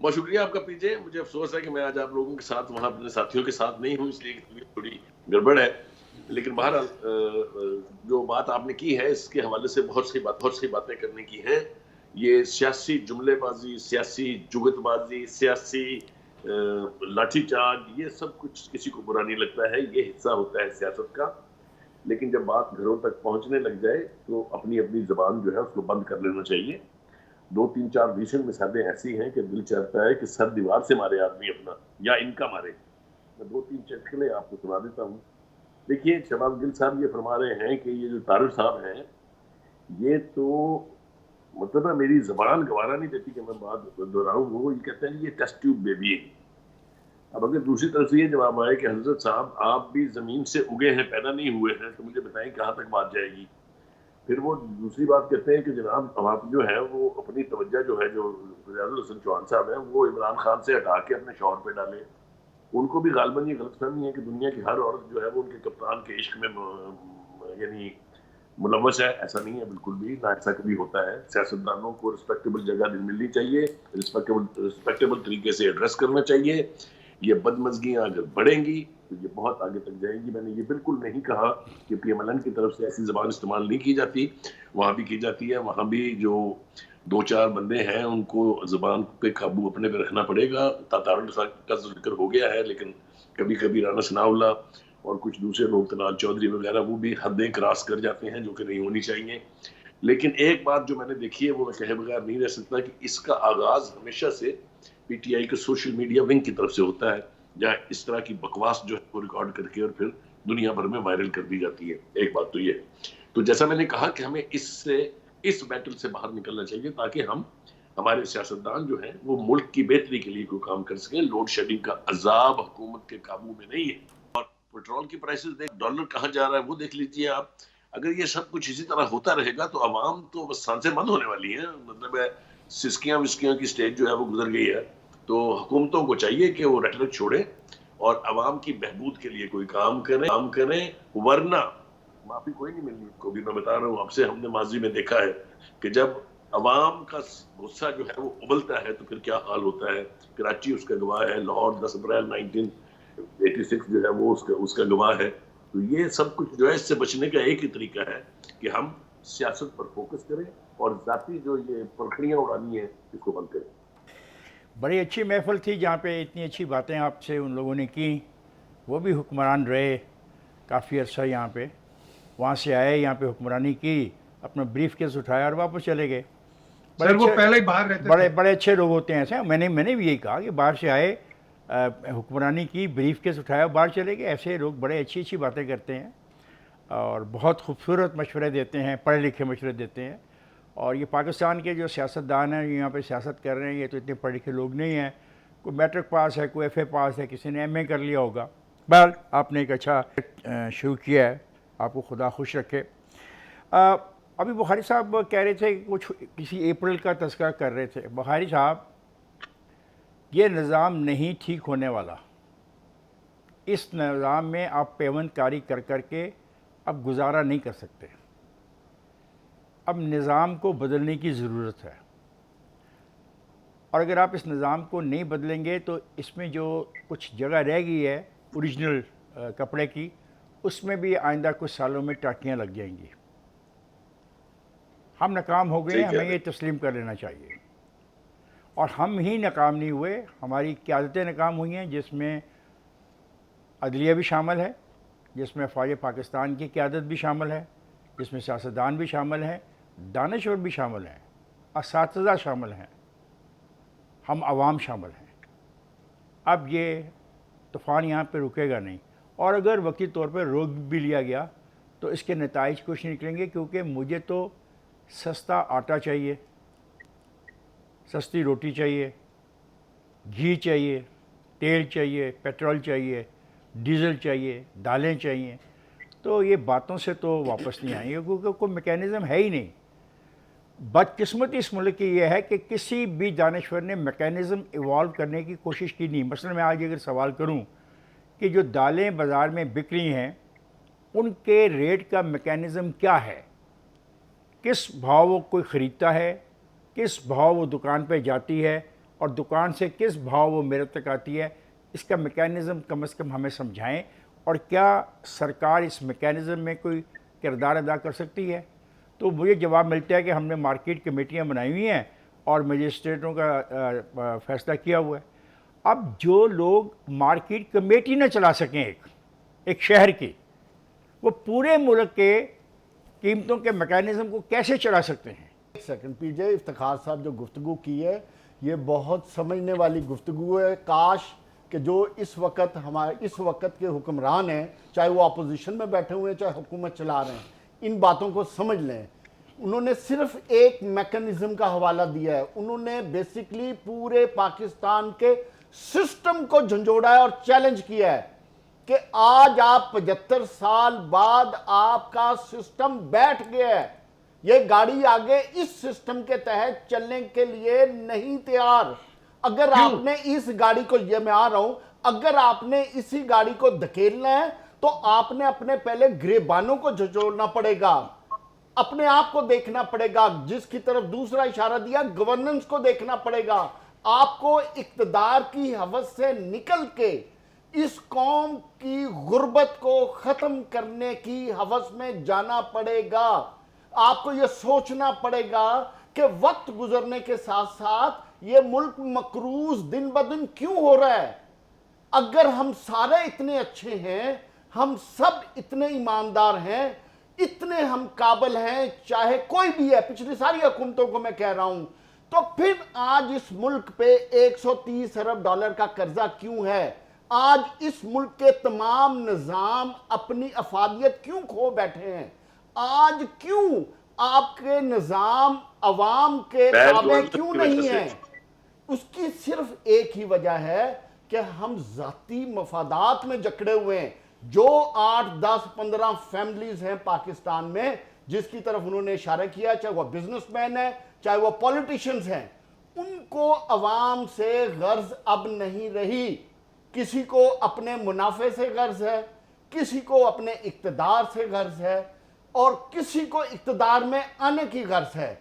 بہت شکریہ آپ کا پی جے. مجھے افسوس ہے کہ میں آج آپ لوگوں کے ساتھ وہاں اپنے ساتھیوں کے ساتھ نہیں ہوں، اس لیے تھوڑی گڑبڑ ہے. لیکن بہرحال جو بات آپ نے کی ہے اس کے حوالے سے بہت سی باتیں کرنے کی ہیں. یہ سیاسی جملے بازی، سیاسی جگت بازی، سیاسی لاٹھی چارج، یہ سب کچھ کسی کو برا نہیں لگتا ہے، یہ حصہ ہوتا ہے سیاست کا. لیکن جب بات گھروں تک پہنچنے لگ جائے تو اپنی اپنی زبان جو ہے اس کو بند کر لینا چاہیے. 2 3 4 ریسنٹ مثالیں ایسی ہیں کہ دل چاہتا ہے کہ سر دیوار سے مارے آدمی اپنا، یا ان کا مارے. میں 2 3 چٹکلیں آپ کو سنا دیتا ہوں. دیکھیے شہباز گل صاحب یہ فرما رہے ہیں کہ یہ جو طارق صاحب ہیں یہ تو مطلب ہے میری زبان گوارا نہیں دیتی کہ میں بات دہراؤں. وہ یہ کہتے ہیں یہ ٹیسٹ ٹیوب بیبی ہے. اب اگر دوسری طرف سے یہ جواب آئے کہ حضرت صاحب آپ بھی زمین سے اگے ہیں، پیدا نہیں ہوئے ہیں، تو مجھے بتائیں کہاں تک بات جائے گی. پھر وہ دوسری بات کہتے ہیں کہ جناب اب آپ جو ہے وہ اپنی توجہ جو ہے جو ریاض الحسن چوہان صاحب ہیں وہ عمران خان سے ہٹا کے اپنے شوہر پہ ڈالے. ان کو بھی غالباً یہ غلط فہمی ہے کہ دنیا کی ہر عورت جو ہے وہ ان کے کپتان کے عشق میں یعنی ملوث ہے. ایسا نہیں ہے بالکل بھی، نہ ایسا کبھی ہوتا ہے. سیاستدانوں کو رسپیکٹیبل جگہ ملنی چاہیے، رسپیکٹیبل طریقے سے ایڈریس کرنا چاہیے. یہ بدمزگیاں اگر بڑھیں گی تو یہ بہت آگے تک جائیں گی. میں نے یہ بالکل نہیں کہا کہ پی ایم ایل این کی طرف سے ایسی زبان استعمال نہیں کی جاتی، وہاں بھی کی جاتی ہے. وہاں بھی جو 2 4 بندے ہیں ان کو زبان پہ قابو اپنے پہ رکھنا پڑے گا. طارق کا ذکر ہو گیا ہے، لیکن کبھی کبھی رانا ثناء اللہ اور کچھ دوسرے لوگ، طلال چودھری وغیرہ، وہ بھی حدیں کراس کر جاتے ہیں جو کہ نہیں ہونی چاہیے. لیکن ایک بات جو میں نے دیکھی ہے وہ میں کہے بغیر نہیں رہ سکتا کہ اس کا آغاز ہمیشہ سے پی ٹی آئی کے سوشل میڈیا ونگ کی طرف سے ہوتا ہے، جہاں اس طرح کی بکواس جو ہے وہ ریکارڈ کر کے اور پھر دنیا بھر میں وائرل کر دی جاتی ہے. ایک بات تو یہ ہے. تو جیسا میں نے کہا کہ ہمیں اس بیٹل سے باہر نکلنا چاہیے تاکہ ہمارے سیاستدان جو ہیں وہ ملک کی بہتری کے لیے کوئی کام کر سکیں. لوڈ شیڈنگ کا عذاب حکومت کے قابو میں نہیں ہے. اور پیٹرول کی پرائسز دیکھ، ڈالر کہاں جا رہا ہے وہ دیکھ لیجیے آپ. اگر یہ سب کچھ اسی طرح ہوتا رہے گا تو عوام تو بس سانسیں بند ہونے والی ہیں. مطلب ہے سسکیاں وسکیاں کی سٹیج جو ہے وہ گزر گئی ہے. تو حکومتوں کو چاہیے کہ وہ ریٹرک چھوڑیں اور عوام کی بہبود کے لیے کوئی کام کریں. ورنہ معافی کوئی نہیں ملنی. کو بھی میں بتا رہا ہوں آپ سے، ہم نے ماضی میں دیکھا ہے کہ جب عوام کا غصہ جو ہے وہ ابلتا ہے تو پھر کیا حال ہوتا ہے. کراچی اس کا گواہ ہے، لاہور 10 اپریل 1986 جو ہے وہ اس کا گواہ ہے. تو یہ سب کچھ جو ہے اس سے بچنے کا ایک ہی طریقہ ہے کہ ہم سیاست پر فوکس کریں اور ذاتی جو یہ پرکھڑیاں اڑانی ہیں اس کو بند کریں. بڑی اچھی محفل تھی جہاں پہ اتنی اچھی باتیں آپ سے ان لوگوں نے کی. وہ بھی حکمران رہے کافی عرصہ یہاں پہ، وہاں سے آئے یہاں پہ حکمرانی کی، اپنا بریف کیس اٹھایا اور واپس چلے گئے. بڑے سر وہ اچھے پہلے ہی باہر رہتے تھے. بڑے اچھے لوگ ہوتے ہیں ایسے. میں نے بھی یہی کہا کہ باہر سے آئے، حکمرانی کی، بریف کیس اٹھایا، باہر چلے گئے. ایسے لوگ بڑے اچھی باتیں کرتے ہیں اور بہت خوبصورت مشورے دیتے ہیں، پڑھے لکھے مشورے دیتے ہیں. اور یہ پاکستان کے جو سیاستدان ہیں یہاں پہ سیاست کر رہے ہیں یہ تو اتنے پڑھے لکھے لوگ نہیں ہیں. کوئی میٹرک پاس ہے، کوئی ایف اے پاس ہے، کسی نے ایم اے کر لیا ہوگا. بہر آپ نے ایک اچھا شروع کیا ہے، آپ کو خدا خوش رکھے. ابھی بخاری صاحب کہہ رہے تھے کہ کچھ کسی اپریل کا تذکرہ کر رہے تھے. بخاری صاحب یہ نظام نہیں ٹھیک ہونے والا. اس نظام میں آپ پیوند کاری کر کے اب گزارا نہیں کر سکتے. اب نظام کو بدلنے کی ضرورت ہے، اور اگر آپ اس نظام کو نہیں بدلیں گے تو اس میں جو کچھ جگہ رہ گئی ہے اوریجنل کپڑے کی، اس میں بھی آئندہ کچھ سالوں میں ٹاٹیاں لگ جائیں گی. ہم ناکام ہو گئے ہیں، صحیح کہہ ہمیں رہے یہ تسلیم کر لینا چاہیے. اور ہم ہی ناکام نہیں ہوئے، ہماری قیادتیں ناکام ہوئی ہیں، جس میں عدلیہ بھی شامل ہے، جس میں فوج پاکستان کی قیادت بھی شامل ہے، جس میں سیاستدان بھی شامل ہیں، دانشور بھی شامل ہیں، اساتذہ شامل ہیں، ہم عوام شامل ہیں. اب یہ طوفان یہاں پہ رکے گا نہیں. اور اگر وقتی طور پہ روک بھی لیا گیا تو اس کے نتائج کچھ نہیں نکلیں گے، کیونکہ مجھے تو سستا آٹا چاہیے، سستی روٹی چاہیے، گھی چاہیے، تیل چاہیے، پیٹرول چاہیے، ڈیزل چاہیے، دالیں چاہیے. تو یہ باتوں سے تو واپس نہیں آئیں گے کیونکہ کوئی میکینزم ہے ہی نہیں. بدقسمتی اس ملک کی یہ ہے کہ کسی بھی دانشور نے میکینزم ایوالو کرنے کی کوشش کی نہیں. مثلا میں آج اگر سوال کروں کہ جو دالیں بازار میں بک رہی ہیں ان کے ریٹ کا میکینزم کیا ہے، کس بھاؤ وہ کوئی خریدتا ہے، کس بھاؤ وہ دکان پہ جاتی ہے اور دکان سے کس بھاؤ وہ میرے تک آتی ہے، اس کا میکینزم کم از کم ہمیں سمجھائیں، اور کیا سرکار اس میکینزم میں کوئی کردار ادا کر سکتی ہے؟ تو مجھے جواب ملتا ہے کہ ہم نے مارکیٹ کمیٹیاں بنائی ہوئی ہیں اور مجسٹریٹوں کا فیصلہ کیا ہوا ہے۔ اب جو لوگ مارکیٹ کمیٹی نہ چلا سکیں ایک شہر کی، وہ پورے ملک کے قیمتوں کے میکینزم کو کیسے چلا سکتے ہیں؟ ایک سیکنڈ پی جے، افتخار صاحب جو گفتگو کی ہے یہ بہت سمجھنے والی گفتگو ہے۔ کاش کہ جو اس وقت کے حکمران ہیں، چاہے وہ اپوزیشن میں بیٹھے ہوئے ہیں چاہے حکومت چلا رہے ہیں، ان باتوں کو سمجھ لیں۔ انہوں نے صرف ایک میکنزم کا حوالہ دیا ہے، انہوں نے بیسیکلی پورے پاکستان کے سسٹم کو جھنجھوڑا ہے اور چیلنج کیا ہے کہ آج آپ 75 سال بعد آپ کا سسٹم بیٹھ گیا ہے، یہ گاڑی آگے اس سسٹم کے تحت چلنے کے لیے نہیں تیار۔ اگر آپ نے اس گاڑی کو، یہ میں آ رہا ہوں، اگر آپ نے اسی گاڑی کو دھکیلنا ہے تو آپ نے اپنے پہلے گریبانوں کو جھنجھوڑنا پڑے گا، اپنے آپ کو دیکھنا پڑے گا، جس کی طرف دوسرا اشارہ دیا گورننس کو دیکھنا پڑے گا۔ آپ کو اقتدار کی ہوس سے نکل کے اس قوم کی غربت کو ختم کرنے کی ہوس میں جانا پڑے گا۔ آپ کو یہ سوچنا پڑے گا کہ وقت گزرنے کے ساتھ ساتھ یہ ملک مقروض دن بدن کیوں ہو رہا ہے؟ اگر ہم سارے اتنے اچھے ہیں، ہم سب اتنے ایماندار ہیں، اتنے ہم قابل ہیں، چاہے کوئی بھی ہے، پچھلی ساری حکومتوں کو میں کہہ رہا ہوں، تو پھر آج اس ملک پہ 130 ارب ڈالر کا قرضہ کیوں ہے؟ آج اس ملک کے تمام نظام اپنی افادیت کیوں کھو بیٹھے ہیں؟ آج کیوں آپ کے نظام عوام کے تابع کیوں نہیں ہیں؟ اس کی صرف ایک ہی وجہ ہے کہ ہم ذاتی مفادات میں جکڑے ہوئے ہیں۔ جو 8 10 15 فیملیز ہیں پاکستان میں جس کی طرف انہوں نے اشارہ کیا، چاہے وہ بزنس مین ہیں چاہے وہ پولیٹیشنز ہیں، ان کو عوام سے غرض اب نہیں رہی۔ کسی کو اپنے منافع سے غرض ہے، کسی کو اپنے اقتدار سے غرض ہے، اور کسی کو اقتدار میں آنے کی غرض ہے۔